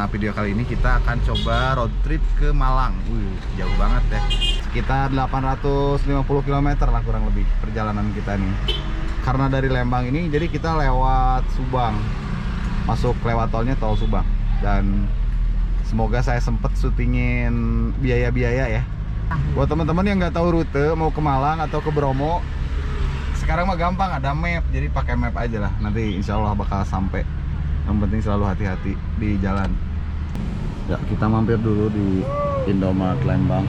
Nah, video kali ini kita akan coba road trip ke Malang. Jauh banget ya. Sekitar 850 km lah kurang lebih perjalanan kita nih. Karena dari Lembang ini, jadi kita lewat Subang. Masuk lewat tolnya, tol Subang. Dan semoga saya sempet syutingin biaya-biaya ya. Buat teman-teman yang nggak tahu rute mau ke Malang atau ke Bromo, sekarang mah gampang, ada map. Jadi pakai map aja lah. Nanti insya Allah bakal sampai. Yang penting selalu hati-hati di jalan. Ya, kita mampir dulu di Indomaret Lembang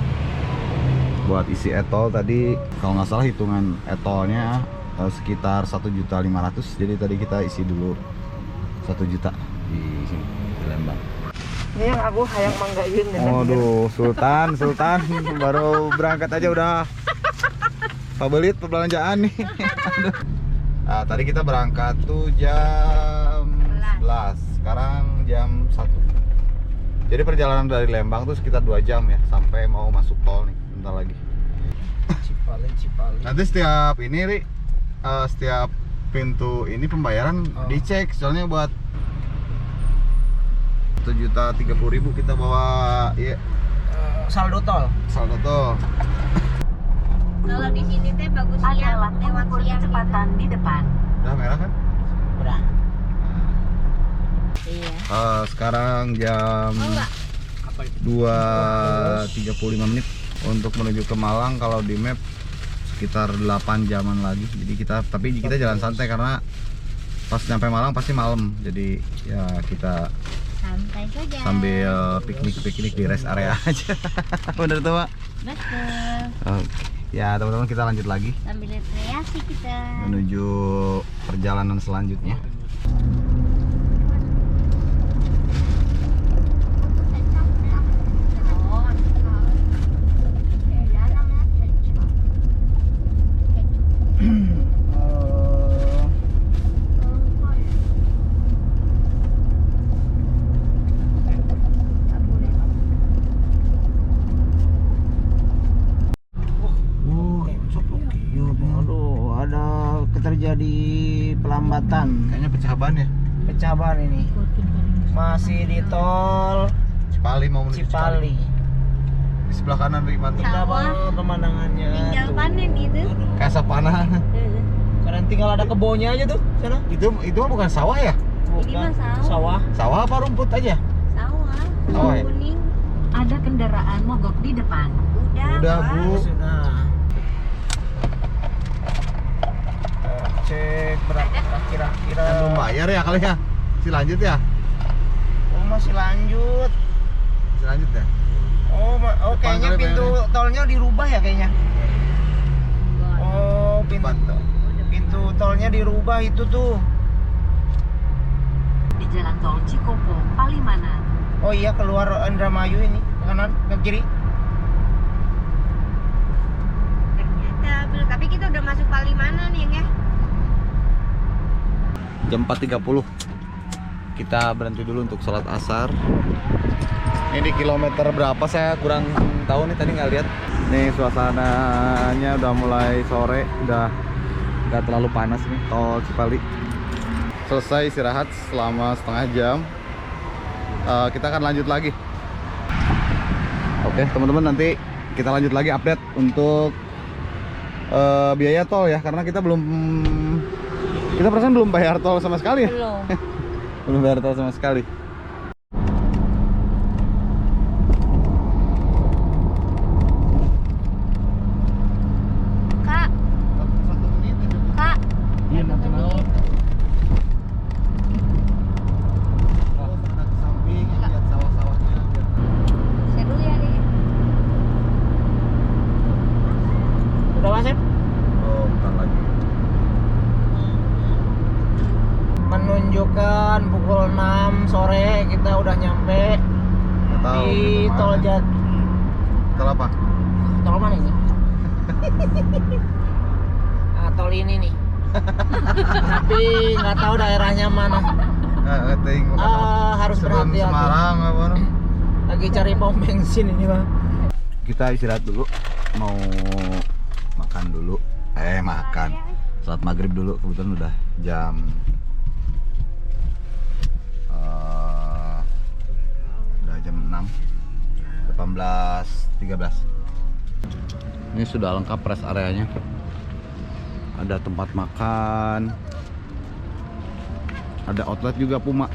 buat isi etol. Tadi kalau nggak salah hitungan etolnya sekitar 1.500.000. Jadi tadi kita isi dulu 1 juta di sini di Lembang. Ini yang aku hayang manggayun ya. Waduh, Sultan baru berangkat aja udah pabelit perbelanjaan nih. Nah, tadi kita berangkat tuh jam 11, sekarang jam 1. Jadi perjalanan dari Lembang tuh sekitar 2 jam ya, sampai mau masuk tol nih, bentar lagi. Cipali. Nanti setiap ini, Ri, setiap pintu ini pembayaran dicek, soalnya buat 1.030.000 kita bawa ya, Saldo tol. saldo tol. Kalau di sini teh bagus siang, lewat siang kecepatan di depan. Udah merah kan? Udah. Iya. Sekarang jam 2.35 menit untuk menuju ke Malang. Kalau di map sekitar 8 jaman lagi. Jadi tapi kita jalan santai karena pas nyampe Malang pasti malam. Jadi ya kita Santai saja. sambil piknik di rest area aja. Bener tuh, Pak? Betul. Oke. Ya, teman-teman, kita lanjut lagi Sambil rekreasi kita. menuju perjalanan selanjutnya. Aduh, ada terjadi pelambatan. Kayaknya pecah ban ya. Pecah ban ini. Masih di tol Cipali mau menuju Cipali. Di sebelah kanan Riman. Indah banget pemandangannya. Tinggal tuh. panen itu. Kayak sapana. Keren, tinggal ada kebunnya aja tuh sana. Itu mah bukan sawah ya? Ini mah Sawah. Sawah apa rumput aja? Sawah. Sawah ya? Kuning. Ada kendaraan mogok di depan. Udah, Pak. Bu. Sudah. Cek berapa kira-kira. Kan belum bayar ya kali ya? Masih lanjut ya? Oh, masih lanjut. Masih lanjut ya? Oh kayaknya kali pintu bayarnya. tolnya dirubah ya kayaknya. Oh, Depan tuh. pintu tolnya dirubah itu tuh. Di jalan tol Cikopo, Palimanan. Oh iya, keluar Indramayu ini, ke kanan, ke kiri. Ternyata, tapi kita udah masuk Palimanan ya. Jam 4.30 kita berhenti dulu untuk sholat asar. Ini di kilometer berapa saya kurang tahu nih, tadi nggak lihat. Nih suasananya udah mulai sore, udah nggak terlalu panas nih tol Cipali. Selesai istirahat selama setengah jam. Kita akan lanjut lagi. Oke teman-teman, nanti kita lanjut lagi update untuk biaya tol ya, karena kita perasaan belum bayar tol sama sekali ya. Belum. Belum bayar tol sama sekali. Kak, Kak. Iya, Satu menit. Seru ya nih. Udah masuk? Oh, bentar lagi. Menunjukkan pukul 6 sore kita udah nyampe Nggak tahu di gitu tol mana. Tol apa? Tol mana ini? Nah, tol ini nih. Tapi nggak tahu daerahnya mana. Nggak ting. Harus Sebelum berhati-hati. Semarang apa? Lagi cari pom bensin ini, Bang. Kita istirahat dulu. Mau makan dulu. Makan. Salat maghrib dulu. Kebetulan udah jam 18.13. Ini sudah lengkap rest areanya. Ada tempat makan, ada outlet juga Puma.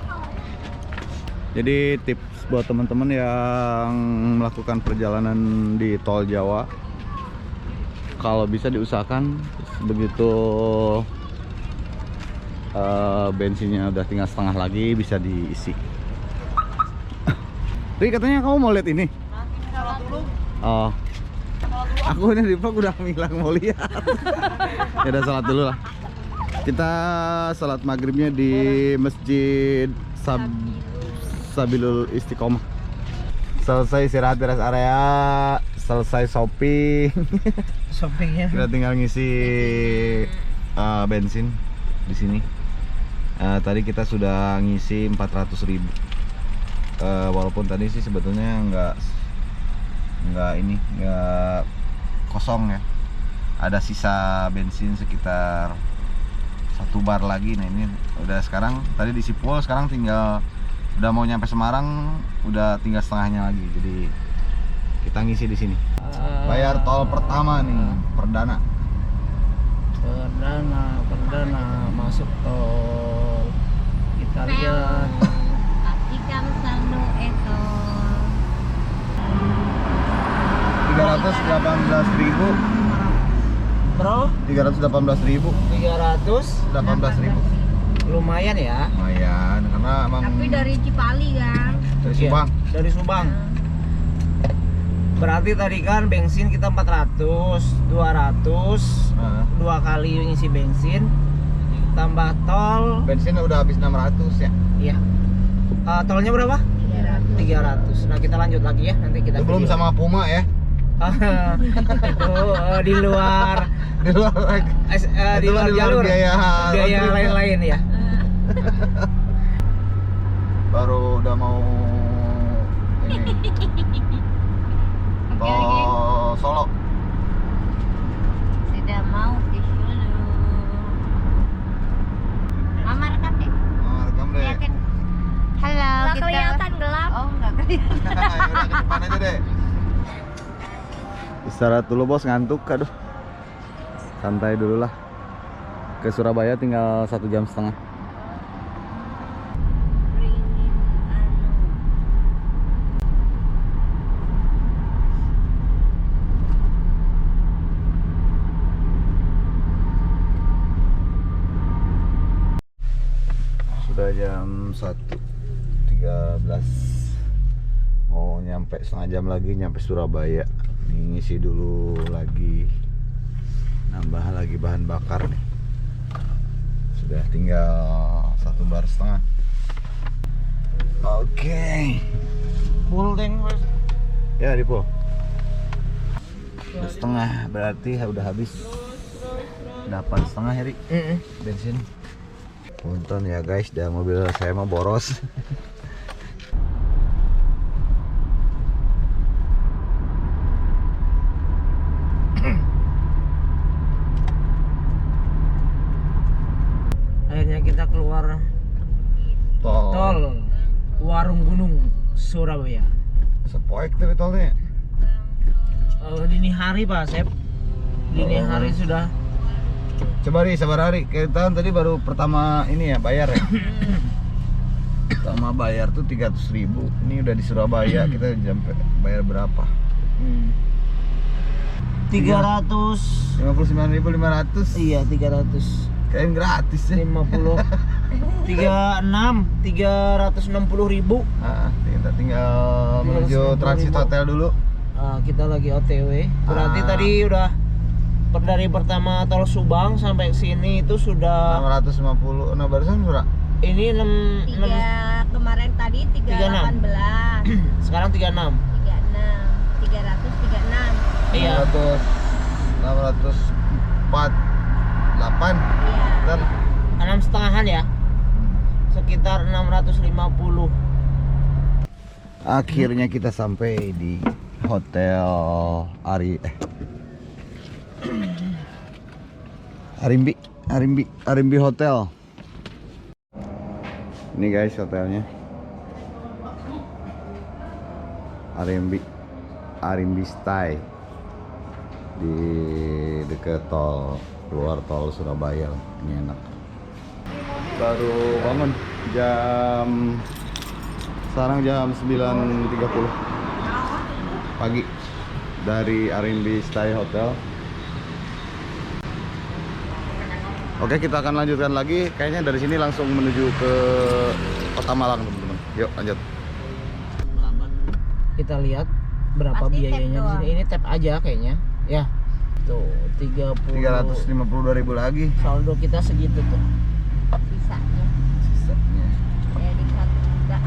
Jadi tips buat teman-teman yang melakukan perjalanan di Tol Jawa, kalau bisa diusahakan begitu bensinnya udah tinggal setengah lagi bisa diisi. Ri, katanya kamu mau lihat ini? Oh, aku ini di vlog udah bilang mau lihat. Ya udah, salat dulu lah. Kita salat maghribnya di Masjid Sabilul Istiqomah. Selesai istirahat di rest area, selesai shopping. Shoppingnya. Kita tinggal ngisi bensin di sini. Tadi kita sudah ngisi 400.000. Walaupun tadi sih sebetulnya nggak kosong ya. Ada sisa bensin sekitar 1 bar lagi. Nah ini udah, sekarang tadi di Sipol, sekarang tinggal udah mau nyampe Semarang, udah tinggal setengahnya lagi. Jadi kita ngisi di sini. Bayar tol pertama nih, perdana masuk tol. Kita lihat. Ikan sanu itu 318.000. Bro, 318.000. 318.000. Lumayan ya. Lumayan, karena emang tapi dari Cipali kan. dari Subang. Iya, dari Subang. Berarti tadi kan bensin kita 400, 200, Nah, 2 kali ngisi bensin, tambah tol. bensin udah habis 600 ya. Iya. Tolnya berapa? 300. Nah kita lanjut lagi ya, nanti kita Itu belum video. sama Puma ya. Itu di luar Di luar lagi. di luar jalur biaya trip. lain-lain ya. Baru udah mau ini tol Solo. Sudah mau ke Solo. Mama rekam deh. Oh, rekam deh. Liatin. Halo, Nggak kita kelihatan gelap. Oh, nggak kelihatan. Ya udah, ke depan aja deh. Istirahat dulu bos, ngantuk. Aduh, santai dulu lah. Ke Surabaya tinggal 1,5 jam. Sudah jam 1.13. Mau nyampe setengah jam lagi, nyampe Surabaya. Nih, ngisi dulu lagi, nambah lagi bahan bakar nih. Sudah tinggal 1,5 bar. Oke. Full tank Mas. Ya di full. Setengah berarti udah habis. 8,5 ya Ri, bensin. Punten ya guys, dah mobil saya mah boros. Akhirnya kita keluar tol Warung Gunung Surabaya. Sepoek tapi tolnya. Dini hari Pak Sep. Dini hari sudah. Coba Ri, sabar Hari. Kita tadi baru pertama ini ya bayar ya. Pertama bayar tuh 300.000. Ini udah di Surabaya, kita sampai bayar berapa? 300. 59.500. Iya 300. Kayaknya gratis ya. 50. 360.000. Kita tinggal menuju 360.000. transit hotel dulu. Kita lagi OTW. Berarti tadi udah dari pertama tol Subang sampai sini itu sudah 650. Nah, barusan berapa? ini 6 Kemarin tadi 318. sekarang 36. 36. 336. Iya. 648. Iya. Dan 6,5-an ya. Sekitar 650. akhirnya kita sampai di hotel Arimbi Hotel. Ini guys hotelnya, Arimbi. Arimbi Stay di dekat tol, keluar tol Surabaya. Ini enak. Baru bangun sekarang jam 9.30 pagi dari Arimbi Stay Hotel. Oke, kita akan lanjutkan lagi. Kayaknya dari sini langsung menuju ke Kota Malang, teman-teman. Yuk, lanjut. Kita lihat berapa Pasti biayanya tap di sini. Ini tap aja kayaknya. Ya. Tuh, 352.000 lagi. Saldo kita segitu tuh. Sisanya Sisanya. dari 1 juta.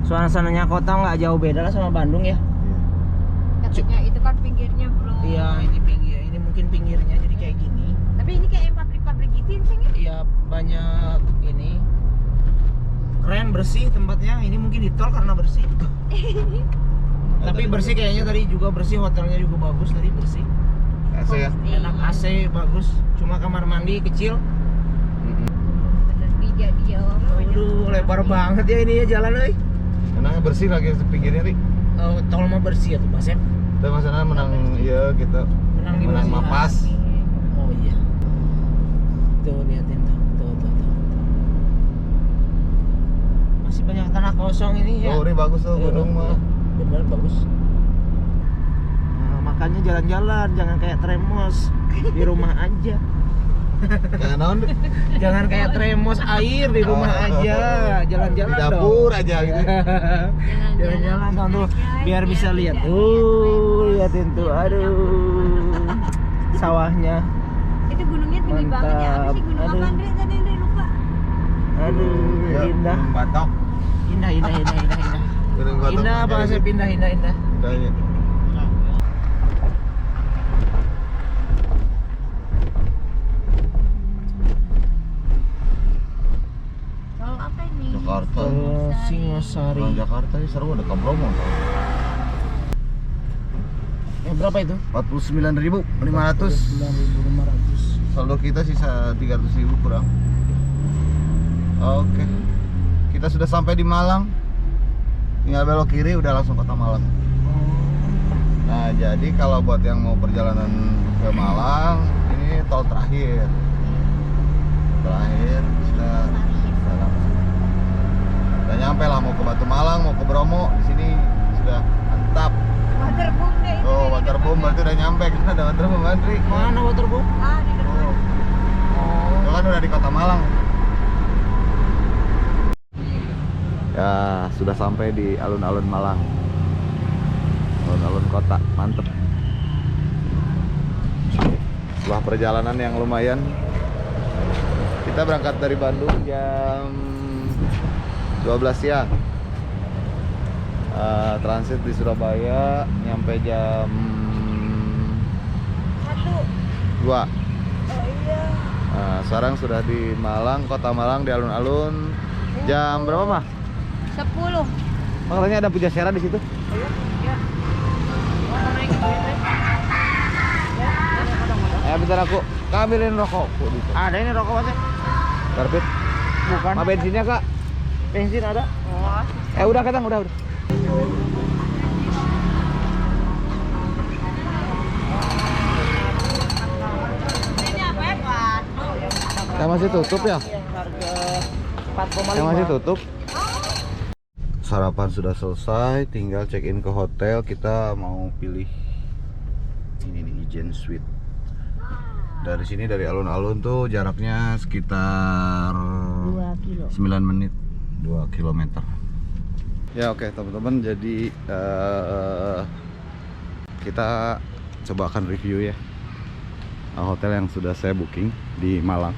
Suasananya kota nggak jauh beda lah sama Bandung ya. Katanya itu kan pinggirnya bro. Iya, ini pinggir, ini mungkin pinggirnya jadi kayak gini. Tapi ini kayak pabrik-pabrik gitu sih. Iya, banyak ini. Keren, bersih tempatnya. Ini mungkin di tol karena bersih. Tapi bersih kayaknya tadi juga bersih, hotelnya juga bagus tadi bersih. AC ya. Enak AC bagus. Cuma kamar mandi kecil. Bener dia orang. Aduh, lebar banget ya ini ya jalan euy. Enaknya bersih lagi pinggirnya, Ri. Tol mah bersih ya tuh, Mas. Kita masalah menang, iya kita Menang di menang mana? mapas. Oh iya. Tuh liatin tuh. Tuh. Masih banyak tanah kosong ini ya. Oh, ini bagus tuh gedung mah. Bener bagus. Nah, makanya jalan-jalan jangan kayak Tremos di rumah aja. Kayak naon? Jangan kayak Tremos air di rumah aja. Jalan-jalan Di dong. dapur aja gitu. Jalan-jalan dong tuh biar bisa lihat. Liatin tuh. Aduh. Sawahnya. Itu gunungnya tinggi banget ya. Apa sih gunung Aduh. apa Andre? Tadi Andre lupa. Aduh, Ya, indah. Batok. Indah. Gunung Batok. Indah bahasa pindah indah. Indahnya. Kalau apa ini? Jakarta. Singosari. Orang Jakarta ini seru ada Bromo. Berapa itu? 49.500. 9.500. Saldo kita sisa 300.000 kurang. Oke. Kita sudah sampai di Malang. Tinggal belok kiri udah langsung Kota Malang. Nah, jadi kalau buat yang mau perjalanan ke Malang, ini tol terakhir. Kita langsung. Udah nyampe lah, mau ke Batu Malang, mau ke Bromo, di sini sudah mantap. Waterboom deh itu. Oh, waterboom berarti udah nyampe, karena ada waterboom Andri. Mana waterboom? Ah, di depan. Oh, itu kan udah di Kota Malang. Ya, sudah sampai di alun-alun Malang. Alun-alun kota, mantep. Setelah perjalanan yang lumayan, kita berangkat dari Bandung jam 12 siang. Transit di Surabaya, nyampe jam 1. 2. Oh iya. Sekarang sudah di Malang, Kota Malang, di alun-alun. Jam berapa, Mah? 10. Makanya ada Pujasera di situ. Bentar aku ambilin rokokku. Ada ini rokok Mas? Karbit. Bukan. Ma bensinnya, Kak? Bensin ada? Oh. Udah, Katang, udah. Ini apa ya, Pak? Yang masih tutup ya? Yang harga 4,5. Yang masih tutup. Sarapan sudah selesai, tinggal check in ke hotel. Kita mau pilih ini nih, Ijen Suite. Dari sini, dari alun-alun tuh jaraknya sekitar 2 kilo. 9 menit, 2 km. Ya oke teman-teman, jadi kita coba akan review ya hotel yang sudah saya booking di Malang.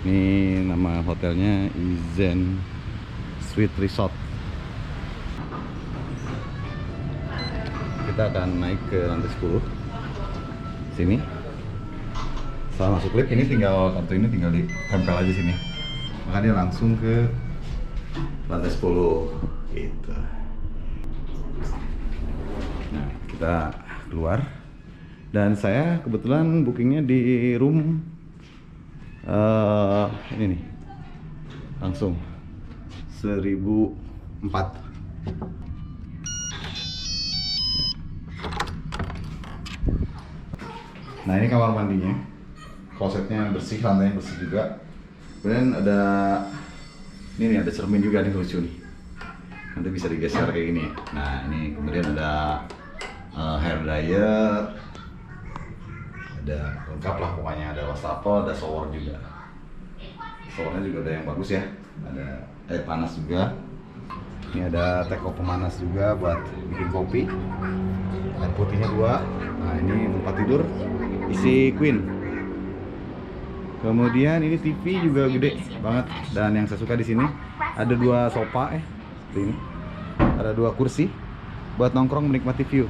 Ini nama hotelnya Ijen Suite Resort. Kita akan naik ke lantai 10 sini. Setelah masuk lift, ini tinggal kartu ini tinggal ditempel aja sini, maka dia langsung ke lantai 10 gitu. Nah, kita keluar dan saya kebetulan bookingnya di room ini nih, langsung 1004. Nah ini kamar mandinya, klosetnya bersih, lantainya bersih juga. Kemudian ada ini nih, ada cermin juga nih, lucu nih. Nanti bisa digeser kayak gini. Nah ini kemudian ada hair dryer, ada lengkap lah pokoknya, ada wastafel, ada shower juga. Showernya juga ada yang bagus ya, ada air panas juga. Ini ada teko pemanas juga buat bikin kopi. Air putihnya 2. Nah ini tempat tidur isi queen. Kemudian ini TV juga gede banget, dan yang saya suka di sini ada 2 sofa seperti ini. Ada 2 kursi buat nongkrong menikmati view.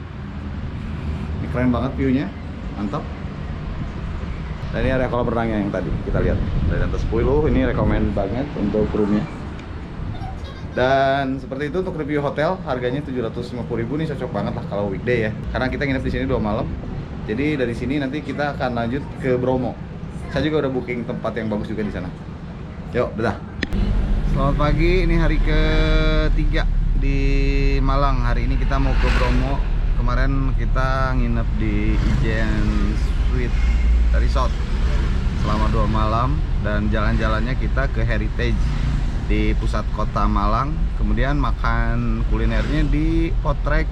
Ini keren banget view-nya, mantap. Dan ini ada kolam renangnya yang tadi kita lihat dari lantai 10. Ini rekomend banget untuk roomnya. Dan seperti itu untuk review hotel, harganya 750.000 nih, cocok banget lah kalau weekday ya. Karena kita nginep di sini 2 malam. Jadi dari sini nanti kita akan lanjut ke Bromo. Saya juga udah booking tempat yang bagus juga di sana. Yuk, dadah. Selamat pagi, ini hari ketiga di Malang. Hari ini kita mau ke Bromo. Kemarin kita nginep di Ijen Suite Resort selama 2 malam, dan jalan-jalannya kita ke Heritage di pusat kota Malang. Kemudian makan kulinernya di Potrek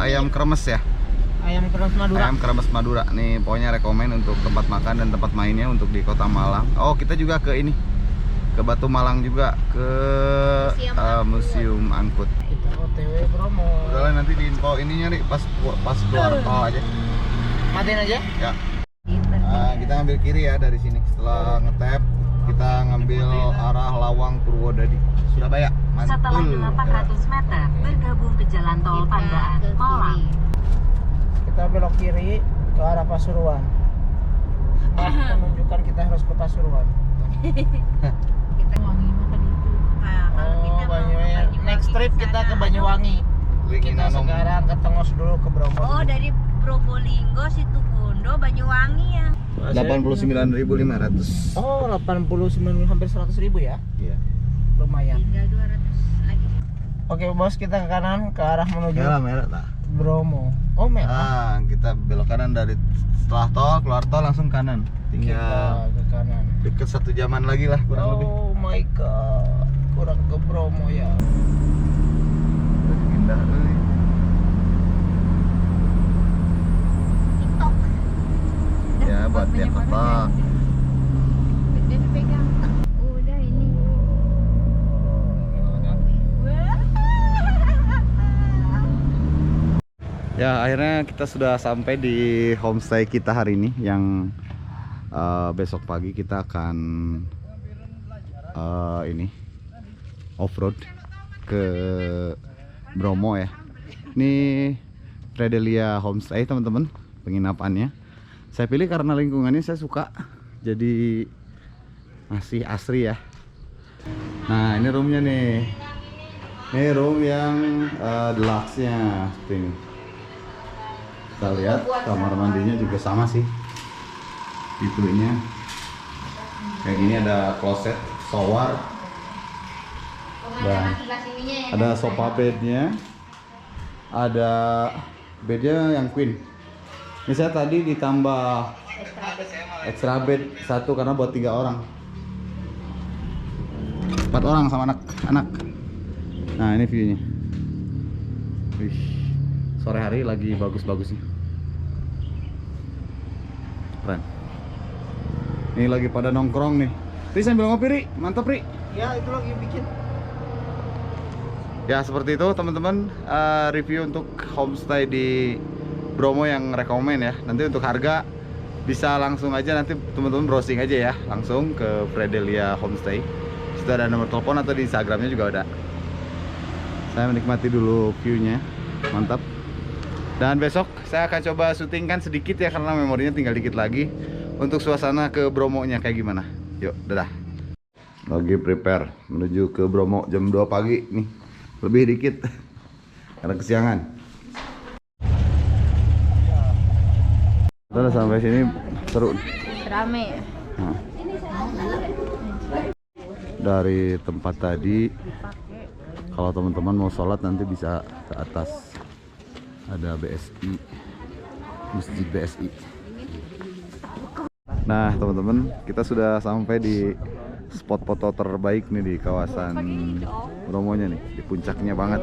ayam kremes ya. Ayam kremes Madura. Ayam kremes Madura. Nih pokoknya rekomen untuk tempat makan dan tempat mainnya untuk di kota Malang. Oh, kita juga ke ini, ke Batu Malang juga, ke Museum Angkut. Kita OTW Bromo. Udah nanti di info ininya nih pas keluar tol aja. Matiin aja. Ya. Nah, kita ambil kiri ya dari sini. Setelah ngetap, kita ngambil arah Lawang Purwodadi, Surabaya. Setelah 800 meter, bergabung ke jalan tol Pandaan, Malang. Kita belok kiri ke arah Pasuruan. Menunjukkan kita harus ke Pasuruan. Kita wangi makan itu. Nah, kalau kita mau ke Banyuwangi. Next trip kita ke Banyuwangi. Kita sekarang ke Tengos dulu, ke Bromo. Oh, dari Probolinggo, Situbondo, Banyuwangi ya. 89.500. Oh, 89, hampir 100.000 ya. Iya. Lumayan. Tinggal 200 lagi. Oke, Bos, kita ke kanan ke arah menuju Merah lah. Bromo. Oh, merah. Kita belok kanan dari setelah tol, keluar tol langsung kanan. Kita Tinggal ke kanan. deket 1 jaman lagi lah kurang lebih. Oh my god. Kurang ke Bromo ya. Terus pindah dulu. TikTok. Ya buat tiap kota. Dia pegang. Udah ini. Ya akhirnya kita sudah sampai di homestay kita hari ini, yang besok pagi kita akan ini off-road ke Bromo ya. Ini Fredelia Homestay teman-teman, penginapannya. Saya pilih karena lingkungannya saya suka, jadi masih asri ya. Nah ini roomnya nih. Ini room yang deluxe-nya seperti ini. Kita lihat kamar mandinya juga sama sih, tipenya kayak gini, ada kloset, shower, dan ada sofa bednya, ada bednya yang queen. Ini saya tadi ditambah extra bed 1 karena buat 3 orang, 4 orang sama anak-anak. Nah ini viewnya. Wih, sore hari lagi bagus-bagusnya, keren. Ini lagi pada nongkrong nih. Ri sambil ngopi Ri, mantap Ri. Ya itu lagi bikin. Ya seperti itu teman-teman, review untuk homestay di Bromo yang rekomen ya. Nanti untuk harga bisa langsung aja, nanti teman-teman browsing aja ya, langsung ke Fredelia Homestay. Situ ada nomor telepon atau di Instagramnya juga ada. Saya menikmati dulu viewnya, mantap. Dan besok saya akan coba syutingkan sedikit ya, karena memorinya tinggal dikit lagi, untuk suasana ke Bromo-nya kayak gimana. Yuk, dadah. Lagi prepare menuju ke Bromo jam 2 pagi nih. Lebih dikit karena kesiangan. Udah sampai sini seru. Rame. Nah. Dari tempat tadi, kalau teman-teman mau sholat nanti bisa ke atas, ada BSI, Masjid BSI. Nah teman-teman, kita sudah sampai di spot foto terbaik nih di kawasan Bromonya nih, di puncaknya banget.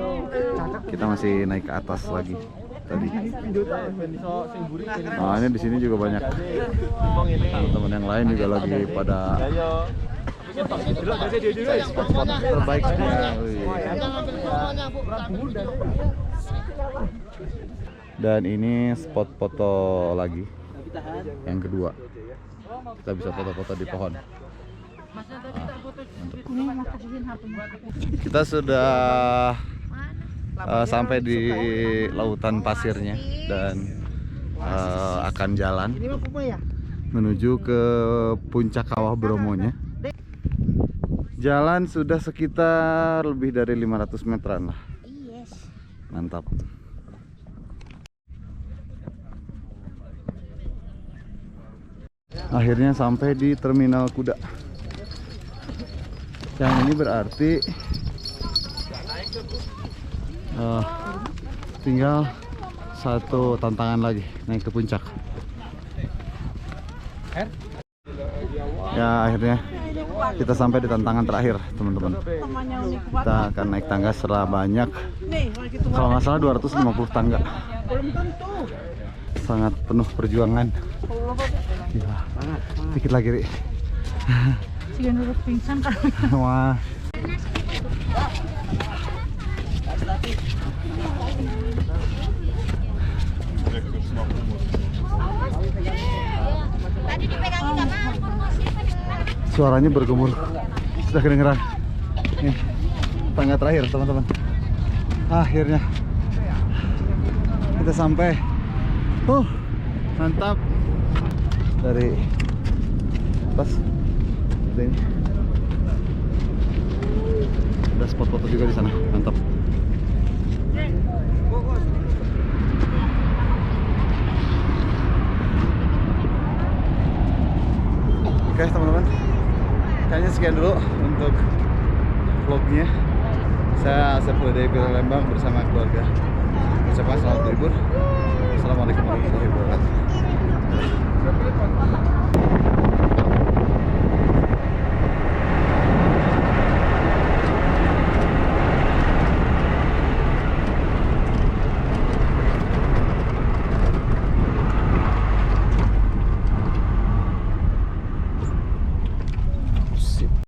Kita masih naik ke atas lagi tadi. Nah ini di sini juga banyak teman-teman yang lain juga lagi pada spot-spot terbaik semua. Dan ini spot foto lagi yang kedua. Kita bisa foto-foto di pohon. Kita sudah sampai di lautan pasirnya dan akan jalan menuju ke puncak kawah Bromonya. Jalan sudah sekitar lebih dari 500 meteran lah. Mantap. Akhirnya sampai di terminal kuda. Yang ini berarti tinggal satu tantangan lagi naik ke puncak. Ya akhirnya kita sampai di tantangan terakhir teman-teman. Kita akan naik tangga sebanyak, kalau nggak salah 250 tangga. Sangat penuh perjuangan. Gila. Dikit lagi Ri. Pingsan kan. Wah. Tadi dipegangin sama Suaranya bergemuruh. Sudah kedengeran. Nih, tangga terakhir teman-teman. Akhirnya kita sampai. Mantap. Dari atas ini. Ada spot foto juga di sana. Mantap. Oke teman-teman, kayaknya sekian dulu untuk vlognya. Saya Asep dari Lembang bersama keluarga. Ucapkan selamat berlibur. Assalamualaikum warahmatullahi wabarakatuh.